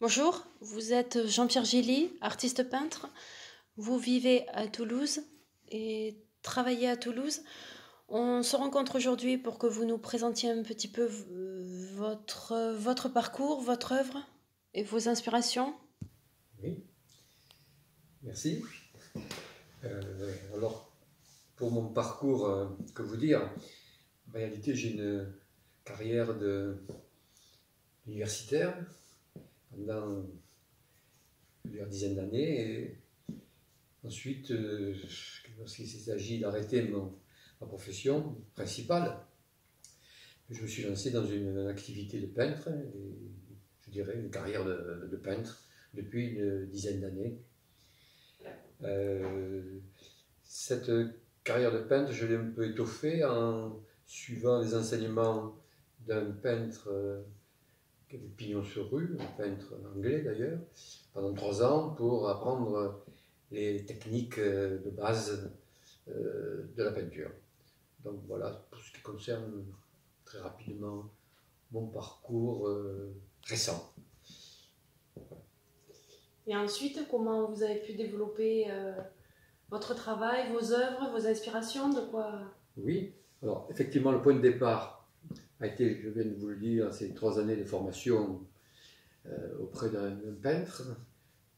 Bonjour, vous êtes Jean-Pierre Gilly, artiste peintre. Vous vivez à Toulouse et travaillez à Toulouse. On se rencontre aujourd'hui pour que vous nous présentiez un petit peu votre parcours, votre œuvre et vos inspirations. Oui, merci. Alors, pour mon parcours, que vous dire, en réalité, j'ai une carrière universitaire pendant plusieurs dizaines d'années. Et ensuite, lorsqu'il s'agit d'arrêter ma profession principale, je me suis lancé dans une activité de peintre, et je dirais une carrière de peintre depuis une dizaine d'années. Cette carrière de peintre, je l'ai un peu étoffée en suivant les enseignements d'un peintre qui avait pignon sur rue, un peintre anglais d'ailleurs, pendant 3 ans pour apprendre les techniques de base de la peinture. Donc voilà, pour ce qui concerne très rapidement mon parcours récent. Et ensuite, comment vous avez pu développer votre travail, vos œuvres, vos inspirations, de quoi? Oui, alors effectivement, le point de départ a été, je viens de vous le dire, ces 3 années de formation auprès d'un peintre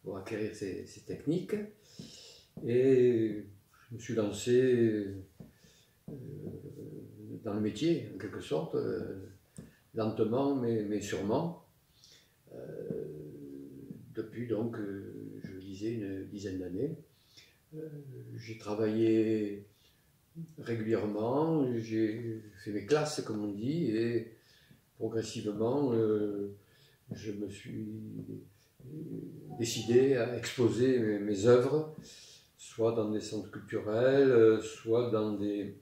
pour acquérir ces techniques. Et je me suis lancé dans le métier, en quelque sorte, lentement mais sûrement. Depuis donc, je le disais, une dizaine d'années. J'ai travaillé régulièrement, j'ai fait mes classes, comme on dit, et progressivement, je me suis décidé à exposer mes œuvres, soit dans des centres culturels, soit dans des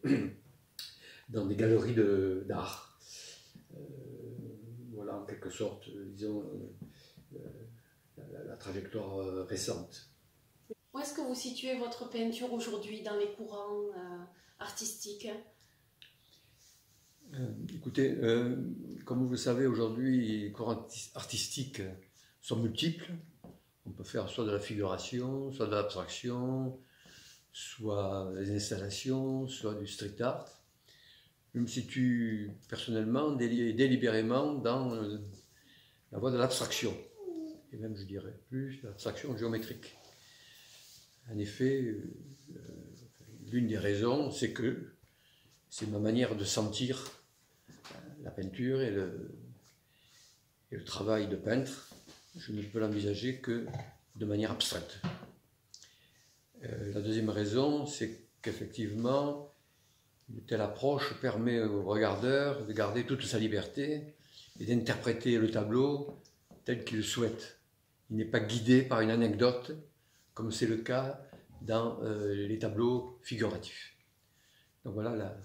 galeries d'art. Voilà, en quelque sorte, disons, la trajectoire récente. Où est-ce que vous situez votre peinture aujourd'hui dans les courants artistiques? Écoutez, comme vous le savez, aujourd'hui, les courants artistiques sont multiples. On peut faire soit de la figuration, soit de l'abstraction, soit des installations, soit du street art. Je me situe personnellement, délibérément dans la voie de l'abstraction, et même je dirais plus l'abstraction géométrique. En effet, l'une des raisons, c'est que c'est ma manière de sentir la peinture et le travail de peintre. Je ne peux l'envisager que de manière abstraite. La deuxième raison, c'est qu'effectivement, une telle approche permet au regardeur de garder toute sa liberté et d'interpréter le tableau tel qu'il le souhaite. Il n'est pas guidé par une anecdote, comme c'est le cas dans les tableaux figuratifs. Donc voilà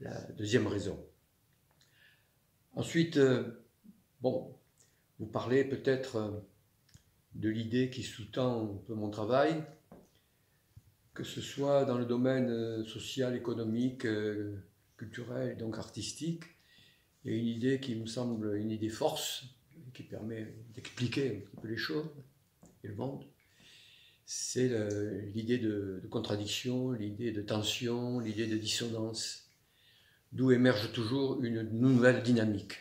la deuxième raison. Ensuite, bon, vous parlez peut-être de l'idée qui sous-tend un peu mon travail, que ce soit dans le domaine social, économique, culturel, donc artistique. Il y a une idée qui me semble une idée force, qui permet d'expliquer un peu les choses et le monde. C'est l'idée de contradiction, l'idée de tension, l'idée de dissonance, d'où émerge toujours une nouvelle dynamique.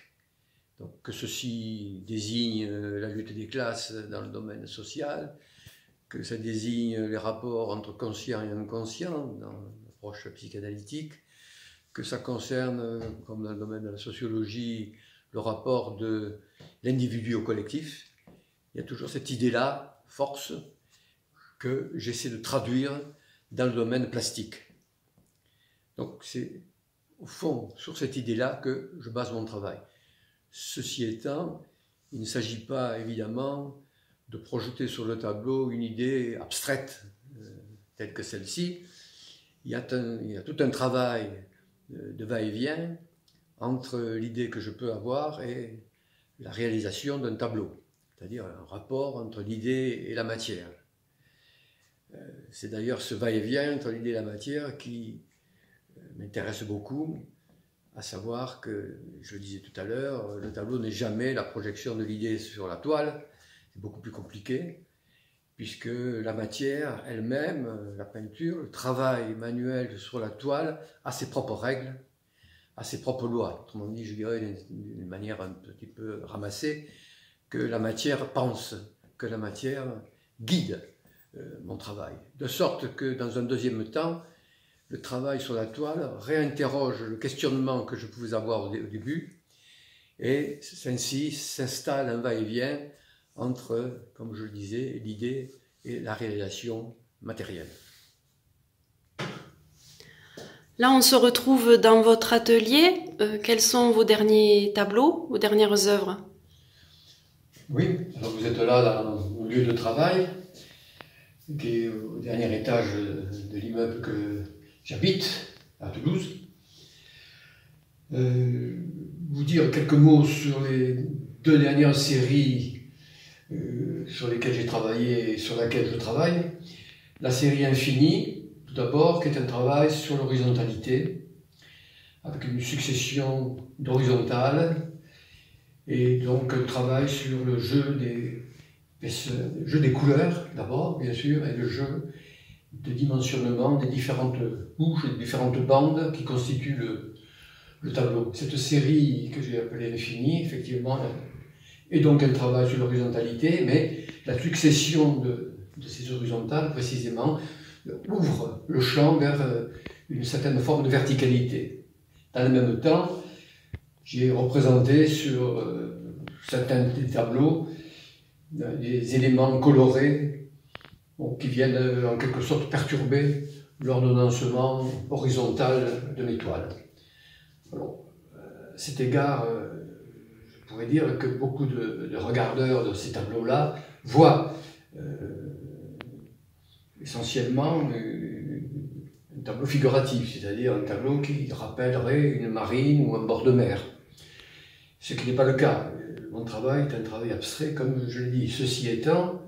Donc, que ceci désigne la lutte des classes dans le domaine social, que ça désigne les rapports entre conscient et inconscient dans l'approche psychanalytique, que ça concerne, comme dans le domaine de la sociologie, le rapport de l'individu au collectif. Il y a toujours cette idée-là, force, que j'essaie de traduire dans le domaine plastique. Donc c'est au fond sur cette idée-là que je base mon travail. Ceci étant, il ne s'agit pas évidemment de projeter sur le tableau une idée abstraite telle que celle-ci. Il y a tout un travail de va-et-vient entre l'idée que je peux avoir et la réalisation d'un tableau, c'est-à-dire un rapport entre l'idée et la matière. C'est d'ailleurs ce va-et-vient entre l'idée et la matière qui m'intéresse beaucoup, à savoir que, je le disais tout à l'heure, le tableau n'est jamais la projection de l'idée sur la toile, c'est beaucoup plus compliqué, puisque la matière elle-même, la peinture, le travail manuel sur la toile, a ses propres règles, a ses propres lois. Autrement dit, je dirais d'une manière un petit peu ramassée, que la matière pense, que la matière guide mon travail. De sorte que dans un deuxième temps, le travail sur la toile réinterroge le questionnement que je pouvais avoir au début, et ainsi s'installe un va-et-vient entre, comme je le disais, l'idée et la réalisation matérielle. Là, on se retrouve dans votre atelier. Quels sont vos derniers tableaux, vos dernières œuvres? Oui, alors vous êtes là au lieu de travail, qui est au dernier étage de l'immeuble que j'habite, à Toulouse. Vous dire quelques mots sur les deux dernières séries sur lesquelles j'ai travaillé et sur laquelle je travaille. La série Infinie, tout d'abord, qui est un travail sur l'horizontalité, avec une succession d'horizontales, et donc un travail sur le jeu des couleurs, d'abord, bien sûr, et le jeu de dimensionnement des différentes couches et des différentes bandes qui constituent le tableau. Cette série que j'ai appelée Infinie, effectivement, est donc un travail sur l'horizontalité, mais la succession de ces horizontales, précisément, ouvre le champ vers une certaine forme de verticalité. Dans le même temps, j'ai représenté sur certains des tableaux des éléments colorés qui viennent en quelque sorte perturber l'ordonnancement horizontal de mes toiles. Alors, à cet égard, je pourrais dire que beaucoup de regardeurs de ces tableaux-là voient essentiellement un tableau figuratif, c'est-à-dire un tableau qui rappellerait une marine ou un bord de mer. Ce qui n'est pas le cas. Mon travail est un travail abstrait, comme je l'ai dit. Ceci étant,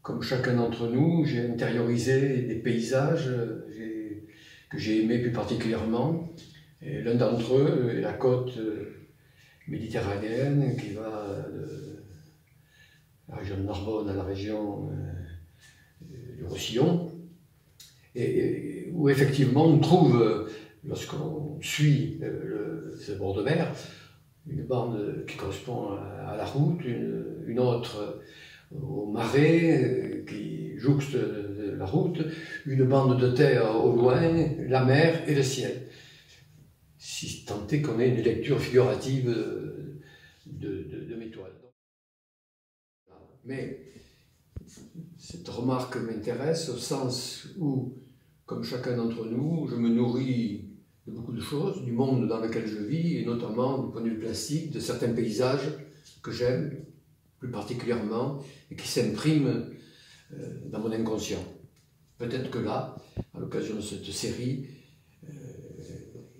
comme chacun d'entre nous, j'ai intériorisé des paysages que j'ai aimés plus particulièrement. L'un d'entre eux est la côte méditerranéenne qui va de la région de Narbonne à la région du Roussillon, et où effectivement on trouve, lorsqu'on suit ce bord de mer, une bande qui correspond à la route, une autre au marais qui jouxte la route, une bande de terre au loin, la mer et le ciel. Si tant est qu'on ait une lecture figurative de mes toiles. Mais cette remarque m'intéresse au sens où, comme chacun d'entre nous, je me nourris de beaucoup de choses, du monde dans lequel je vis, et notamment du point de vue plastique, de certains paysages que j'aime plus particulièrement et qui s'impriment dans mon inconscient. Peut-être que là, à l'occasion de cette série,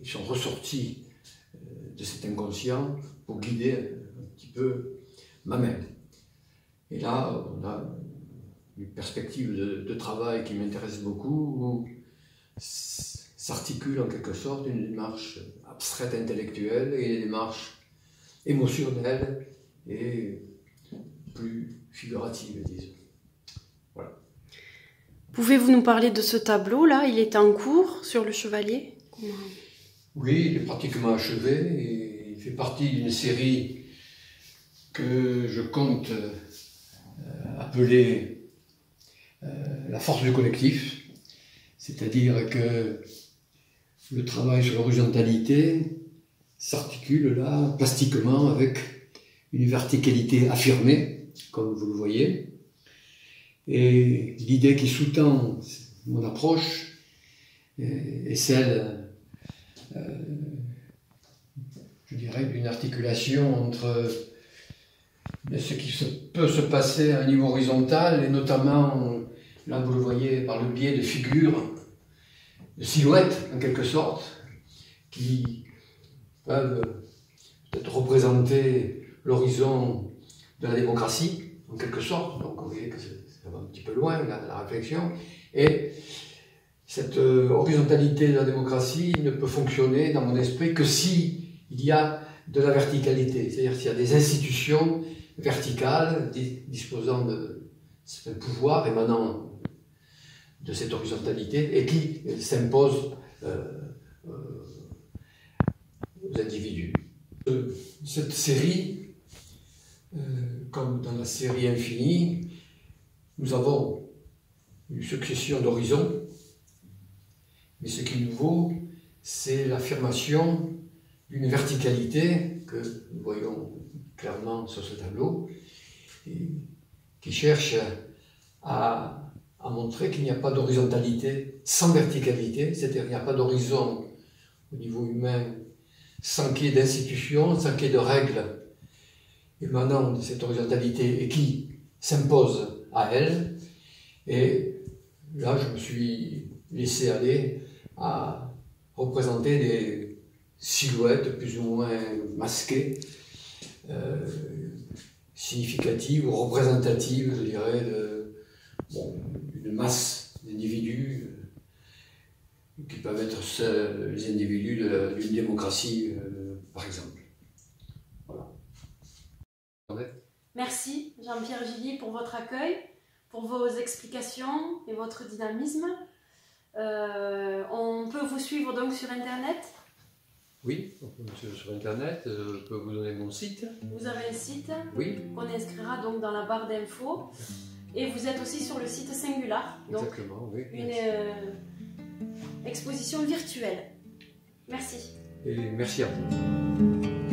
ils sont ressortis de cet inconscient pour guider un petit peu ma main. Et là, on a une perspective de travail qui m'intéresse beaucoup, où s'articule en quelque sorte une démarche abstraite intellectuelle et une démarche émotionnelle et plus figurative, disons. Voilà. Pouvez-vous nous parler de ce tableau-là? Il est en cours sur le Chevalier? Oui, il est pratiquement achevé et il fait partie d'une série que je compte appeler la force du collectif, c'est-à-dire que le travail sur l'horizontalité s'articule là plastiquement avec une verticalité affirmée, comme vous le voyez, et l'idée qui sous-tend mon approche est celle, je dirais, d'une articulation entre ce qui peut se passer à un niveau horizontal, et notamment, là vous le voyez, par le biais de figures, de silhouettes en quelque sorte, qui peuvent peut-être représenter l'horizon de la démocratie, en quelque sorte. Donc vous voyez que ça va un petit peu loin, la réflexion. Et cette horizontalité de la démocratie ne peut fonctionner dans mon esprit que si il y a de la verticalité. C'est-à-dire qu'il y a des institutions verticales disposant de certains pouvoirs émanant de cette horizontalité et qui s'imposent aux individus. Cette série, comme dans la série infinie, nous avons une succession d'horizons, mais ce qui nous vaut, c'est l'affirmation d'une verticalité que nous voyons clairement sur ce tableau, et qui cherche à montrer qu'il n'y a pas d'horizontalité sans verticalité, c'est-à-dire qu'il n'y a pas d'horizon au niveau humain sans qu'il y ait d'institutions, sans qu'il y ait de règles émanant de cette horizontalité et qui s'imposent à elle. Et là, je me suis laissé aller à représenter des silhouettes plus ou moins masquées, significatives ou représentatives, je dirais, d'une masse d'individus qui peuvent être les individus d'une démocratie, par exemple. Voilà. Merci Jean-Pierre Gilly pour votre accueil, pour vos explications et votre dynamisme. On peut vous suivre donc sur Internet? Oui, on peut me suivre sur Internet, je peux vous donner mon site. Vous avez un site? Oui. Qu'on inscrira donc dans la barre d'infos. Et vous êtes aussi sur le site Singular, donc exactement, oui. Une exposition virtuelle. Merci. Et merci à vous.